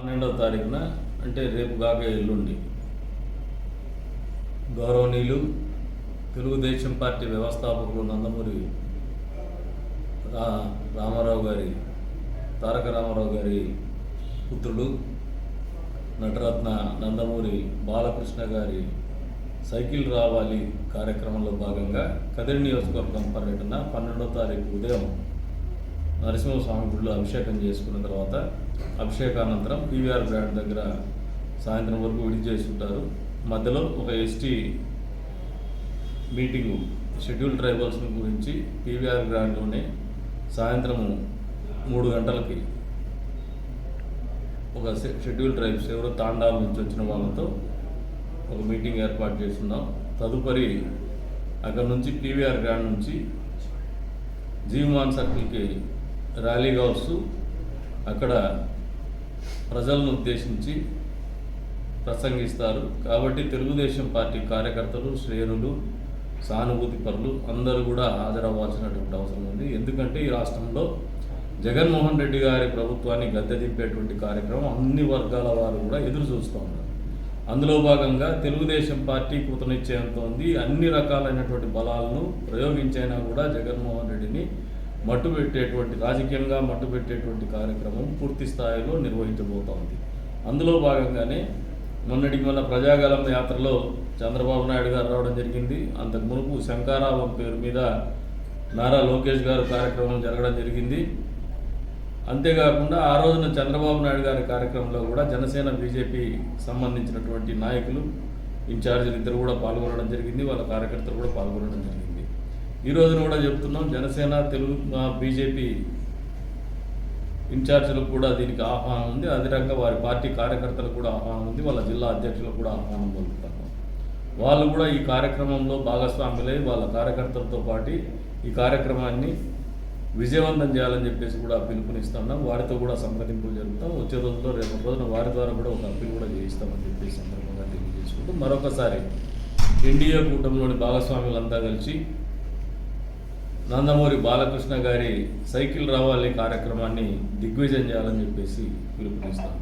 12వ తారీఖున అంటే రేపు కాక ఎల్లుండి గౌరవనీయులు తెలుగుదేశం పార్టీ వ్యవస్థాపకులు నందమూరి రామారావు గారి తారక రామారావు గారి పుత్రుడు నటరత్న నందమూరి బాలకృష్ణ గారి సైకిల్ రావాలి కార్యక్రమంలో భాగంగా కదిరి నియోజకవర్గం పర్యటన 12వ తారీఖు ఉదయం నరసింహస్వామి గుడిలో అభిషేకం చేసుకున్న తర్వాత అభిషేకానంతరం పీవీఆర్ గ్రాండ్ దగ్గర సాయంత్రం వరకు విడిచి చేస్తుంటారు. మధ్యలో ఒక ఎస్టీ మీటింగు షెడ్యూల్ ట్రైబల్స్ గురించి పీవీఆర్ గ్రాండ్లోనే సాయంత్రము 3 గంటలకి ఒక షెడ్యూల్ ట్రైబ్స్ ఎవరో తాండాల నుంచి వచ్చిన వాళ్ళతో ఒక మీటింగ్ ఏర్పాటు చేస్తున్నాం. తదుపరి అక్కడ నుంచి పీవీఆర్ గ్రాండ్ నుంచి జీవమాన్ సర్కిల్కి ర్యాలీగా వస్తూ అక్కడ ప్రజలను ఉద్దేశించి ప్రసంగిస్తారు. కాబట్టి తెలుగుదేశం పార్టీ కార్యకర్తలు, శ్రేణులు, సానుభూతి పరులు అందరూ కూడా హాజరవ్వాల్సినటువంటి అవసరం ఉంది. ఎందుకంటే ఈ రాష్ట్రంలో జగన్మోహన్ రెడ్డి గారి ప్రభుత్వాన్ని గద్దె దింపేటువంటి కార్యక్రమం అన్ని వర్గాల వారు కూడా ఎదురు చూస్తూ ఉన్నారు. అందులో భాగంగా తెలుగుదేశం పార్టీ కూతనిచ్చేంత ఉంది. అన్ని రకాలైనటువంటి బలాలను ప్రయోగించైనా కూడా జగన్మోహన్ రెడ్డిని మట్టుపెట్టేటువంటి, రాజకీయంగా మట్టుపెట్టేటువంటి కార్యక్రమం పూర్తి స్థాయిలో నిర్వహించబోతోంది. అందులో భాగంగానే మొన్న ప్రజాగలం యాత్రలో చంద్రబాబు నాయుడు గారు రావడం జరిగింది. అంతకు మునుపు శంకారావం పేరు మీద నారా లోకేష్ గారు కార్యక్రమం జరగడం జరిగింది. అంతేకాకుండా ఆ రోజున చంద్రబాబు నాయుడు గారి కార్యక్రమంలో కూడా జనసేన, బీజేపీ సంబంధించినటువంటి నాయకులు, ఇన్ఛార్జీలు ఇద్దరు కూడా పాల్గొనడం జరిగింది. వాళ్ళ కార్యకర్తలు కూడా పాల్గొనడం జరిగింది. ఈ రోజున కూడా చెప్తున్నాం, జనసేన, బీజేపీ ఇన్ఛార్జీలకు కూడా దీనికి ఆహ్వానం ఉంది. అదే రకంగా వారి పార్టీ కార్యకర్తలకు కూడా ఆహ్వానం ఉంది. వాళ్ళ జిల్లా అధ్యక్షులకు కూడా ఆహ్వానం పొందుతారు. వాళ్ళు కూడా ఈ కార్యక్రమంలో భాగస్వాములై వాళ్ళ కార్యకర్తలతో పాటు ఈ కార్యక్రమాన్ని విజయవంతం చేయాలని చెప్పేసి కూడా పిలుపునిస్తున్నాం. వారితో కూడా సంప్రదింపులు జరుపుతాం. వచ్చే రోజుల్లో రేపు రోజున వారి ద్వారా కూడా ఒక అప్పీల్ కూడా చేయిస్తామని చెప్పేసి సందర్భంగా తెలియజేసుకుంటూ మరొకసారి ఎన్డీఏ కూటమిలోని భాగస్వాములంతా కలిసి నందమూరి బాలకృష్ణ గారి సైకిల్ రావాలి కార్యక్రమాన్ని దిగ్విజయం చేయాలని చెప్పేసి పిలుపునిస్తాం.